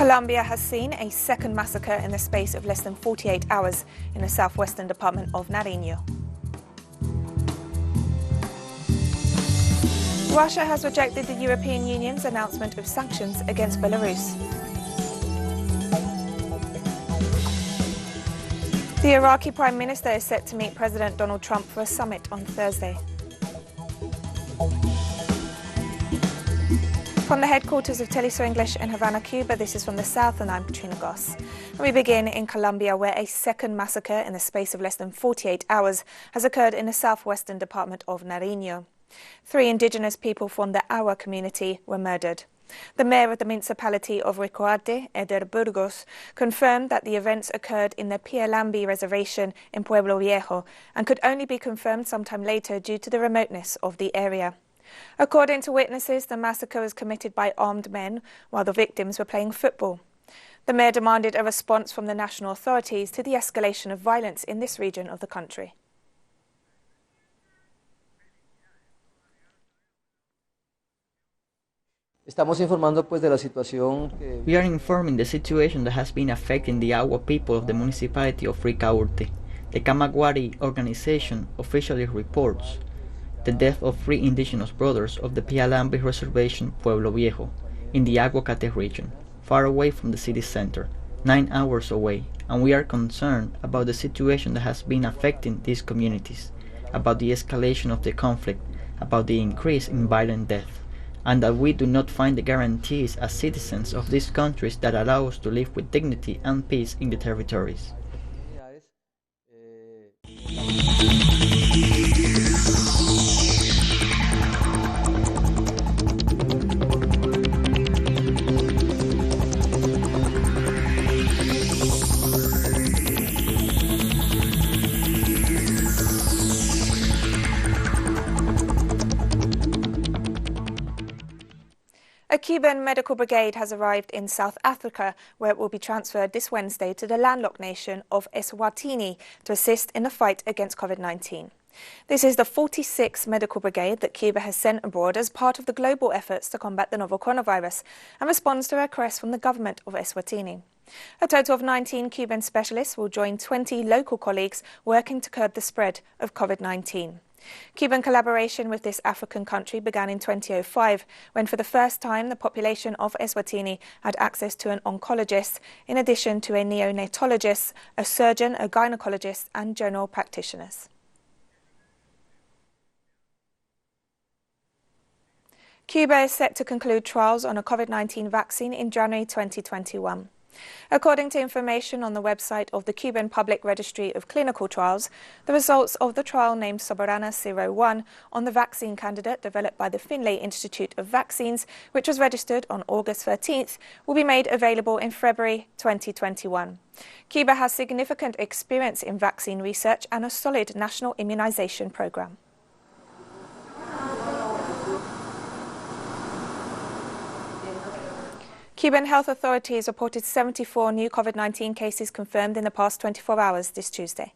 Colombia has seen a second massacre in the space of less than 48 hours in the southwestern department of Nariño. Russia has rejected the European Union's announcement of sanctions against Belarus. The Iraqi Prime Minister is set to meet President Donald Trump for a summit on Thursday. From the headquarters of Teleso English in Havana, Cuba, this is From the South, and I'm Katrina Goss. And we begin in Colombia, where a second massacre in the space of less than 48 hours has occurred in the southwestern department of Nariño. 3 indigenous people from the Awa community were murdered. The mayor of the municipality of Ricoarte, Eder Burgos, confirmed that the events occurred in the Pialambi reservation in Pueblo Viejo and could only be confirmed sometime later due to the remoteness of the area. According to witnesses, the massacre was committed by armed men while the victims were playing football. The mayor demanded a response from the national authorities to the escalation of violence in this region of the country. We are informing the situation that has been affecting the Agua people of the municipality of Ricaurte. The Camagüey organization officially reports the death of 3 indigenous brothers of the Pialambi reservation Pueblo Viejo in the Aguacate region, far away from the city center, 9 hours away, and we are concerned about the situation that has been affecting these communities, about the escalation of the conflict, about the increase in violent death, and that we do not find the guarantees as citizens of these countries that allow us to live with dignity and peace in the territories. A Cuban medical brigade has arrived in South Africa, where it will be transferred this Wednesday to the landlocked nation of Eswatini to assist in the fight against COVID-19. This is the 46th medical brigade that Cuba has sent abroad as part of the global efforts to combat the novel coronavirus and responds to a request from the government of Eswatini. A total of 19 Cuban specialists will join 20 local colleagues working to curb the spread of COVID-19. Cuban collaboration with this African country began in 2005, when for the first time the population of Eswatini had access to an oncologist, in addition to a neonatologist, a surgeon, a gynecologist and general practitioners. Cuba is set to conclude trials on a COVID-19 vaccine in January 2021. According to information on the website of the Cuban Public Registry of Clinical Trials, the results of the trial named Soberana-01 on the vaccine candidate developed by the Finlay Institute of Vaccines, which was registered on August 13th, will be made available in February 2021. Cuba has significant experience in vaccine research and a solid national immunization program. Cuban health authorities reported 74 new COVID-19 cases confirmed in the past 24 hours this Tuesday.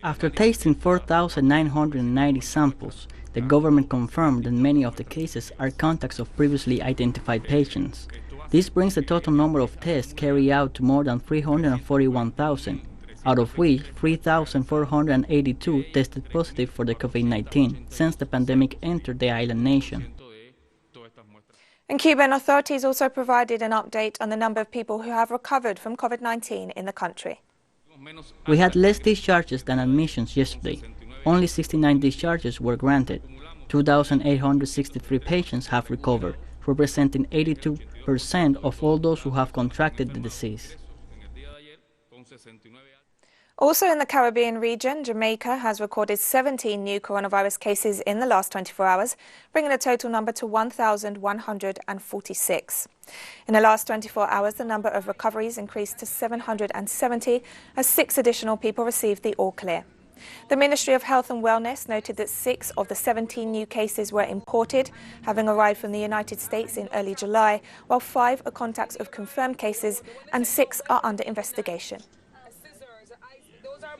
After tasting 4,990 samples, the government confirmed that many of the cases are contacts of previously identified patients. This brings the total number of tests carried out to more than 341,000, out of which 3,482 tested positive for the COVID-19 since the pandemic entered the island nation. And Cuban authorities also provided an update on the number of people who have recovered from COVID-19 in the country. We had less discharges than admissions yesterday. Only 69 discharges were granted. 2,863 patients have recovered, representing 82% of all those who have contracted the disease. Also in the Caribbean region, Jamaica has recorded 17 new coronavirus cases in the last 24 hours, bringing the total number to 1,146. In the last 24 hours, the number of recoveries increased to 770, as 6 additional people received the all clear. The Ministry of Health and Wellness noted that 6 of the 17 new cases were imported, having arrived from the United States in early July, while 5 are contacts of confirmed cases and 6 are under investigation.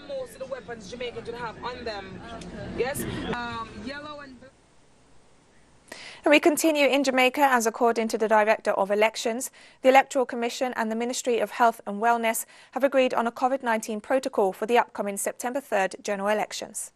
Most of the weapons Jamaicans would have on them. Yes? Yellow and And we continue in Jamaica, as according to the Director of Elections, the Electoral Commission and the Ministry of Health and Wellness have agreed on a COVID-19 protocol for the upcoming September 3rd general elections.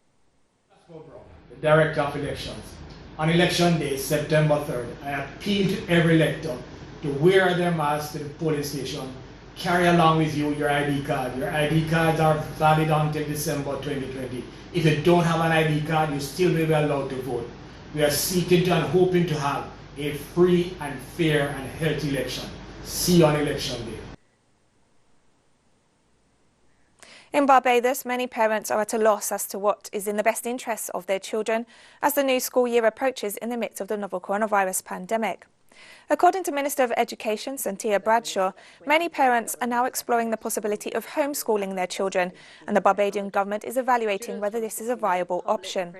The Director of Elections. On election day, September 3rd, I appeal to every elector to wear their mask to the polling station. Carry along with you your ID card. Your ID cards are valid until December 2020. If you don't have an ID card, you still will be allowed to vote. We are seeking to and hoping to have a free and fair and healthy election. See you on election day. In Barbados, many parents are at a loss as to what is in the best interests of their children as the new school year approaches in the midst of the novel coronavirus pandemic. According to Minister of Education, Cynthia Bradshaw, many parents are now exploring the possibility of homeschooling their children, and the Barbadian government is evaluating whether this is a viable option.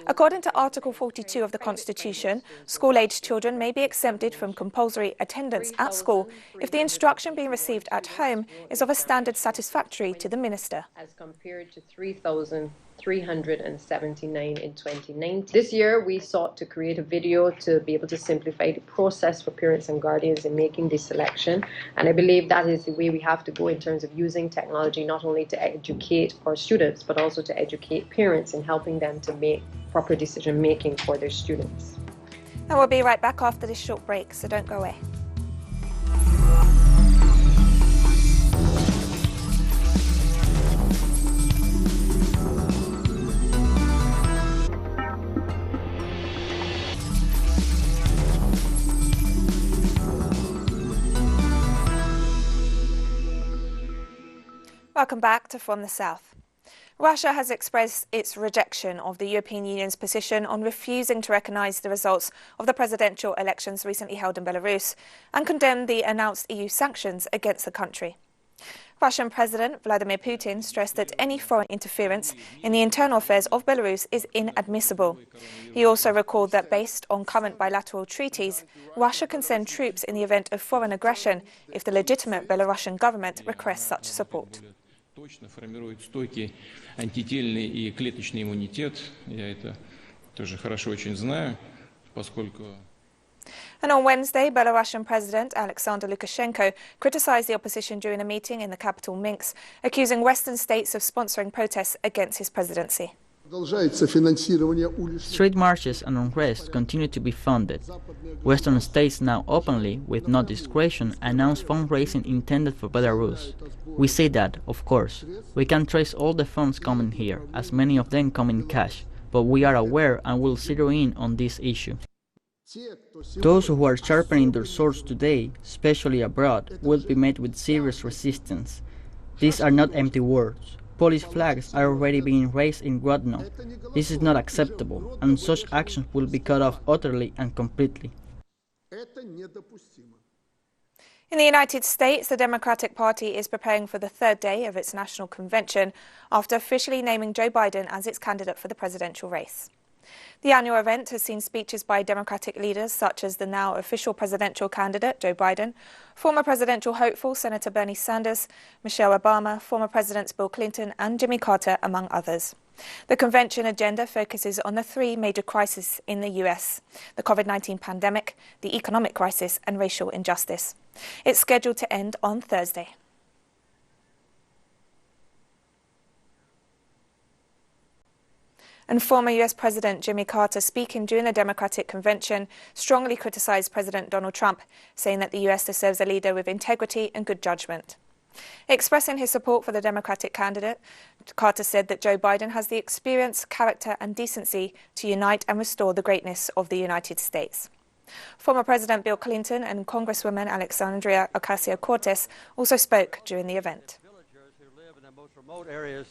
According to Article 42 of the Constitution, school-aged children may be exempted from compulsory attendance at school if the instruction being received at home is of a standard satisfactory to the minister. As compared to 3,379 in 2019. This year, we sought to create a video to be able to simplify the process for parents and guardians in making this selection. And I believe that is the way we have to go in terms of using technology, not only to educate our students, but also to educate parents in helping them to make proper decision making for their students. And we'll be right back after this short break, so don't go away. Welcome back to From the South. Russia has expressed its rejection of the European Union's position on refusing to recognise the results of the presidential elections recently held in Belarus and condemned the announced EU sanctions against the country. Russian President Vladimir Putin stressed that any foreign interference in the internal affairs of Belarus is inadmissible. He also recalled that based on current bilateral treaties, Russia can send troops in the event of foreign aggression if the legitimate Belarusian government requests such support. Точно формирует стойкий антительный и клеточный иммунитет. Я это тоже хорошо очень знаю, поскольку... And on Wednesday, Belarusian President Alexander Lukashenko criticised the opposition during a meeting in the capital Minsk, accusing Western states of sponsoring protests against his presidency. Street marches and unrest continue to be funded. Western states now openly, with no discretion, announce fundraising intended for Belarus. We say that, of course, we can trace all the funds coming here, as many of them come in cash, but we are aware and will zero in on this issue. Those who are sharpening their swords today, especially abroad, will be met with serious resistance. These are not empty words. Polish flags are already being raised in Grodno. This is not acceptable, and such actions will be cut off utterly and completely. In the United States, the Democratic Party is preparing for the third day of its national convention after officially naming Joe Biden as its candidate for the presidential race. The annual event has seen speeches by Democratic leaders such as the now official presidential candidate, Joe Biden, former presidential hopeful Senator Bernie Sanders, Michelle Obama, former Presidents Bill Clinton and Jimmy Carter, among others. The convention agenda focuses on the three major crises in the US: the COVID-19 pandemic, the economic crisis and racial injustice. It's scheduled to end on Thursday. And former US President Jimmy Carter, speaking during the Democratic convention, strongly criticized President Donald Trump, saying that the US deserves a leader with integrity and good judgment. Expressing his support for the Democratic candidate, Carter said that Joe Biden has the experience, character and decency to unite and restore the greatness of the United States. Former President Bill Clinton and Congresswoman Alexandria Ocasio-Cortez also spoke during the event. Villagers who live in the most remote areas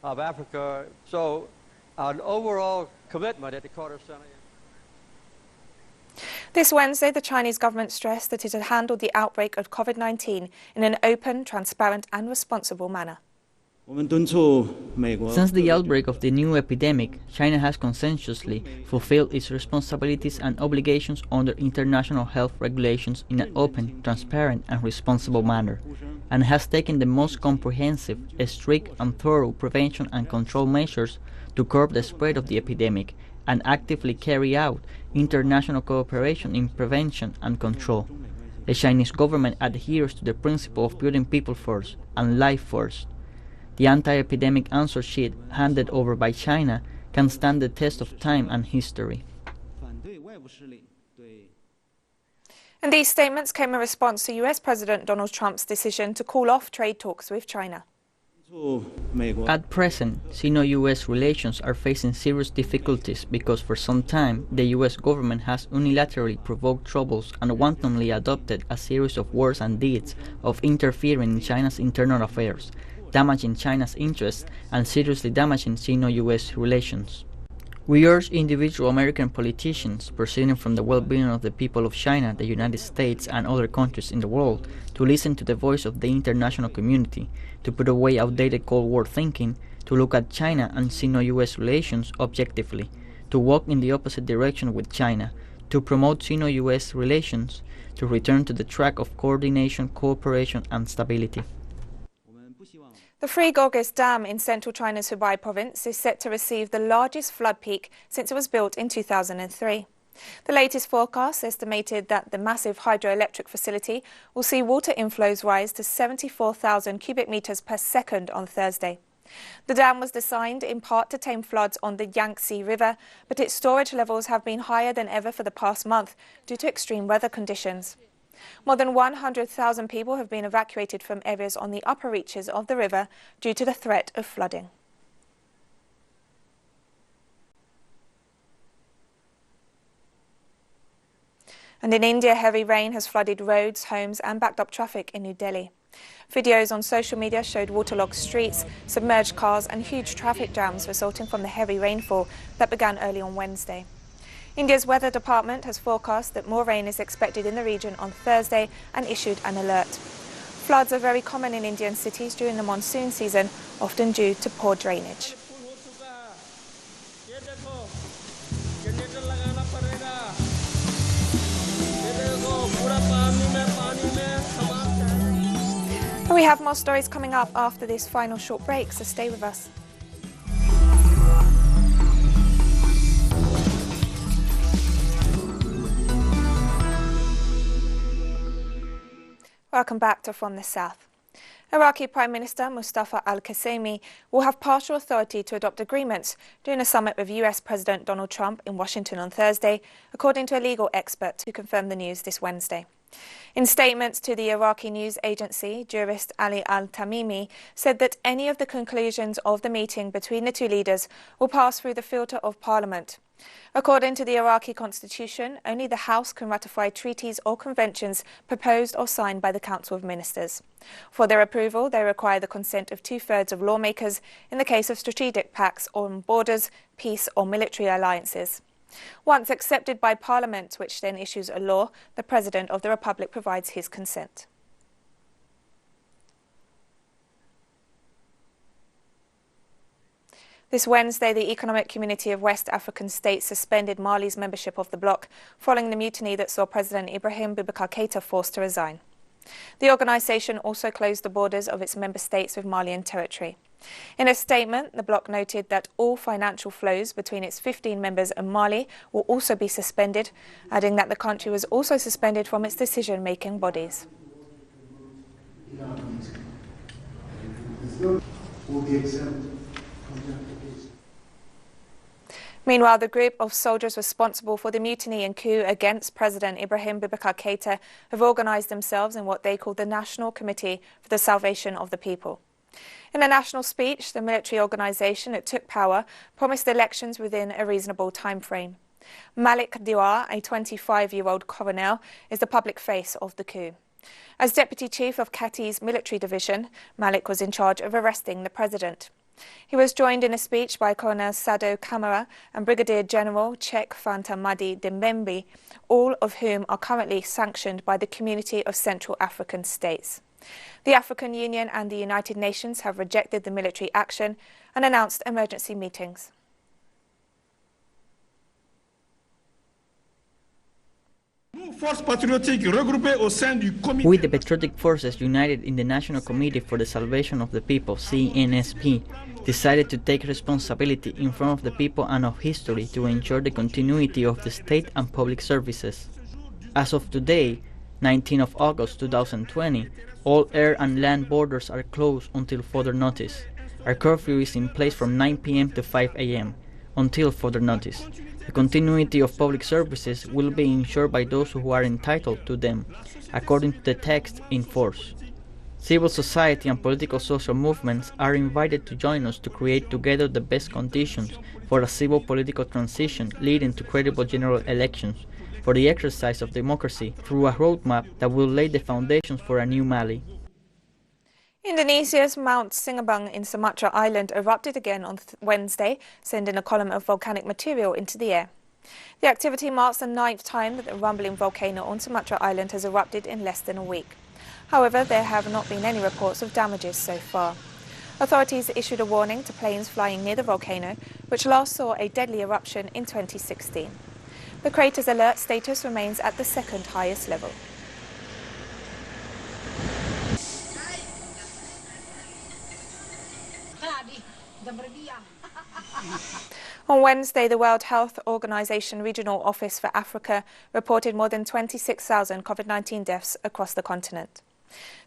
of Africa, so an overall commitment at the Carter Center. This Wednesday, the Chinese government stressed that it had handled the outbreak of COVID-19 in an open, transparent and responsible manner. Since the outbreak of the new epidemic, China has conscientiously fulfilled its responsibilities and obligations under international health regulations in an open, transparent and responsible manner, and has taken the most comprehensive, strict and thorough prevention and control measures to curb the spread of the epidemic and actively carry out international cooperation in prevention and control. The Chinese government adheres to the principle of putting people first and life first. The anti-epidemic answer sheet handed over by China can stand the test of time and history. And these statements came in response to US President Donald Trump's decision to call off trade talks with China. At present, Sino-US relations are facing serious difficulties because for some time the US government has unilaterally provoked troubles and wantonly adopted a series of words and deeds of interfering in China's internal affairs, damaging China's interests and seriously damaging Sino-US relations. We urge individual American politicians proceeding from the well-being of the people of China, the United States, and other countries in the world to listen to the voice of the international community, to put away outdated Cold War thinking, to look at China and Sino-US relations objectively, to walk in the opposite direction with China, to promote Sino-US relations, to return to the track of coordination, cooperation, and stability. The Three Gorges Dam in central China's Hubei province is set to receive the largest flood peak since it was built in 2003. The latest forecast estimated that the massive hydroelectric facility will see water inflows rise to 74,000 cubic meters per second on Thursday. The dam was designed in part to tame floods on the Yangtze River, but its storage levels have been higher than ever for the past month due to extreme weather conditions. More than 100,000 people have been evacuated from areas on the upper reaches of the river due to the threat of flooding. And in India, heavy rain has flooded roads, homes and backed up traffic in New Delhi. Videos on social media showed waterlogged streets, submerged cars and huge traffic jams resulting from the heavy rainfall that began early on Wednesday. India's weather department has forecast that more rain is expected in the region on Thursday and issued an alert. Floods are very common in Indian cities during the monsoon season, often due to poor drainage. And we have more stories coming up after this final short break, so stay with us. Welcome back to From the South. Iraqi Prime Minister Mustafa al-Qasimi will have partial authority to adopt agreements during a summit with US President Donald Trump in Washington on Thursday, according to a legal expert who confirmed the news this Wednesday. In statements to the Iraqi news agency, jurist Ali al-Tamimi said that any of the conclusions of the meeting between the two leaders will pass through the filter of Parliament. According to the Iraqi constitution, only the House can ratify treaties or conventions proposed or signed by the Council of Ministers. For their approval, they require the consent of 2/3 of lawmakers in the case of strategic pacts on borders, peace or military alliances. Once accepted by Parliament, which then issues a law, the President of the Republic provides his consent. This Wednesday, the Economic Community of West African States suspended Mali's membership of the bloc following the mutiny that saw President Ibrahim Boubacar Keïta forced to resign. The organisation also closed the borders of its member states with Malian territory. In a statement, the bloc noted that all financial flows between its 15 members and Mali will also be suspended, adding that the country was also suspended from its decision-making bodies. Meanwhile, the group of soldiers responsible for the mutiny and coup against President Ibrahim Boubacar Keïta have organised themselves in what they call the National Committee for the Salvation of the People. In a national speech, the military organisation that took power promised elections within a reasonable time frame. Malik Diawar, a 25-year-old colonel, is the public face of the coup. As deputy chief of Kati's military division, Malik was in charge of arresting the president. He was joined in a speech by Colonel Sado Kamara and Brigadier General Chek Fantamadi Dembembe, all of whom are currently sanctioned by the Community of Central African States. The African Union and the United Nations have rejected the military action and announced emergency meetings. We, the patriotic forces united in the National Committee for the Salvation of the People, CNSP, decided to take responsibility in front of the people and of history to ensure the continuity of the state and public services. As of today, 19th of August 2020, all air and land borders are closed until further notice. Our curfew is in place from 9 p.m. to 5 a.m. until further notice. The continuity of public services will be ensured by those who are entitled to them, according to the text in force. Civil society and political social movements are invited to join us to create together the best conditions for a civil political transition leading to credible general elections, for the exercise of democracy through a roadmap that will lay the foundations for a new Mali. Indonesia's Mount Sinabung in Sumatra Island erupted again on Wednesday, sending a column of volcanic material into the air. The activity marks the 9th time that the rumbling volcano on Sumatra Island has erupted in less than a week. However, there have not been any reports of damages so far. Authorities issued a warning to planes flying near the volcano, which last saw a deadly eruption in 2016. The crater's alert status remains at the second highest level. On Wednesday, the World Health Organization Regional Office for Africa reported more than 26,000 COVID-19 deaths across the continent.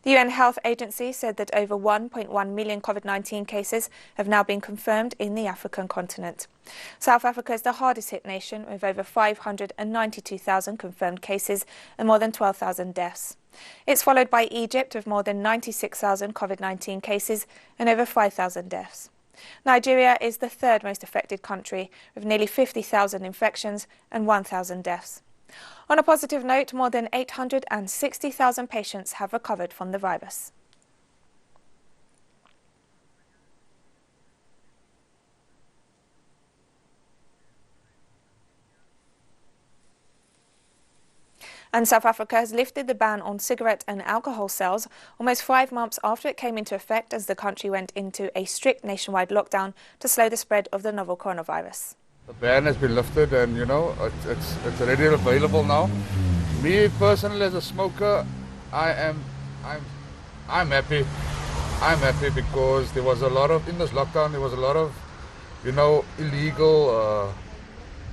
The UN Health Agency said that over 1.1 million COVID-19 cases have now been confirmed in the African continent. South Africa is the hardest hit nation, with over 592,000 confirmed cases and more than 12,000 deaths. It's followed by Egypt with more than 96,000 COVID-19 cases and over 5,000 deaths. Nigeria is the third most affected country, with nearly 50,000 infections and 1,000 deaths. On a positive note, more than 860,000 patients have recovered from the virus. And South Africa has lifted the ban on cigarette and alcohol sales almost 5 months after it came into effect, as the country went into a strict nationwide lockdown to slow the spread of the novel coronavirus. The ban has been lifted, and it's already available now. Me personally, as a smoker, I'm happy. I'm happy because there was a lot of, in this lockdown, there was a lot of, illegal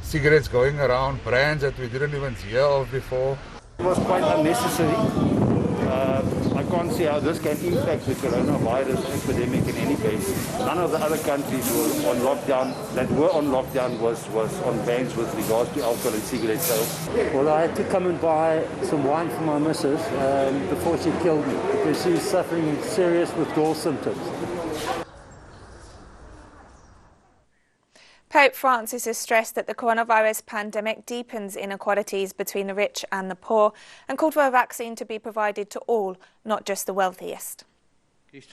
cigarettes going around, brands that we didn't even hear of before. It was quite unnecessary. I can't see how this can impact the coronavirus epidemic in any case. None of the other countries were on lockdown was on bans with regards to alcohol and cigarette sales. Well, I had to come and buy some wine for my missus before she killed me, because she's suffering serious withdrawal symptoms. Pope Francis has stressed that the coronavirus pandemic deepens inequalities between the rich and the poor, and called for a vaccine to be provided to all, not just the wealthiest. It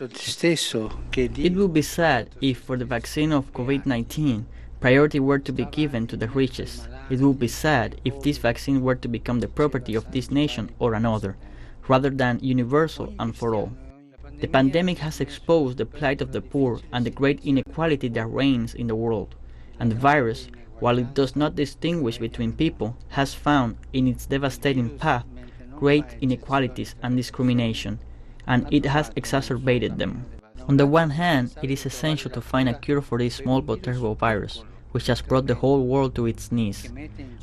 would be sad if, for the vaccine of COVID-19, priority were to be given to the richest. It would be sad if this vaccine were to become the property of this nation or another, rather than universal and for all. The pandemic has exposed the plight of the poor and the great inequality that reigns in the world. And the virus, while it does not distinguish between people, has found in its devastating path great inequalities and discrimination, and it has exacerbated them. On the one hand, it is essential to find a cure for this small but terrible virus, which has brought the whole world to its knees.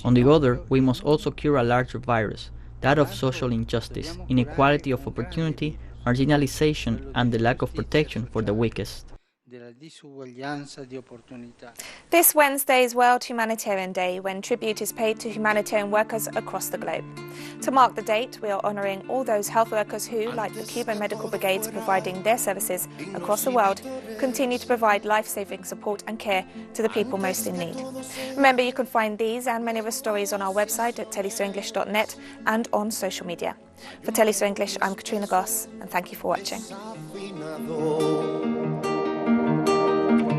On the other, we must also cure a larger virus, that of social injustice, inequality of opportunity, marginalization, and the lack of protection for the weakest. This Wednesday is World Humanitarian Day, when tribute is paid to humanitarian workers across the globe. To mark the date, we are honouring all those health workers who, like the Cuban medical brigades providing their services across the world, continue to provide life-saving support and care to the people most in need. Remember, you can find these and many other stories on our website at telesoenglish.net and on social media. For Teleso English, I'm Katrina Goss, and thank you for watching.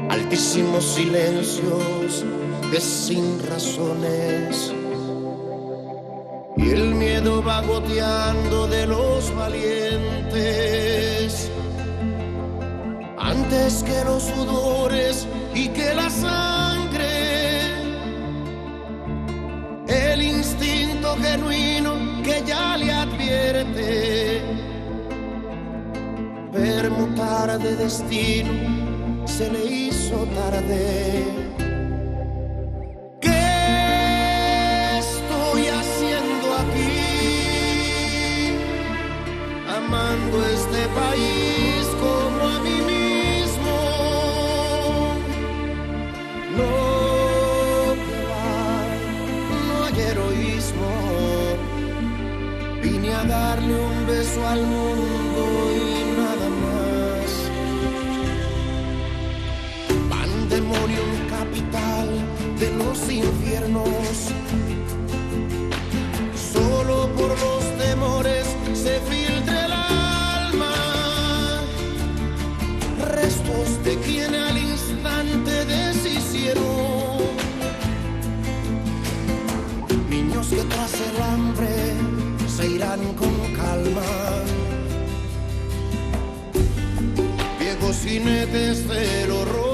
Altísimos silencios de sin razones y el miedo va goteando de los valientes antes que los sudores y que la sangre, el instinto genuino ella le advierte. Permutar de destino se le hizo tarde. ¿Qué estoy haciendo aquí? Amando este país como a mí mismo. No, que va, no hay heroísmo. Vine a darle un beso al mundo y nada más. Pandemonium capital de los infiernos. Solo por los temores se filtra el alma. Restos de quien al instante deshicieron. Niños que tras el hambre se irán con calma. Viejos jinetes del horror.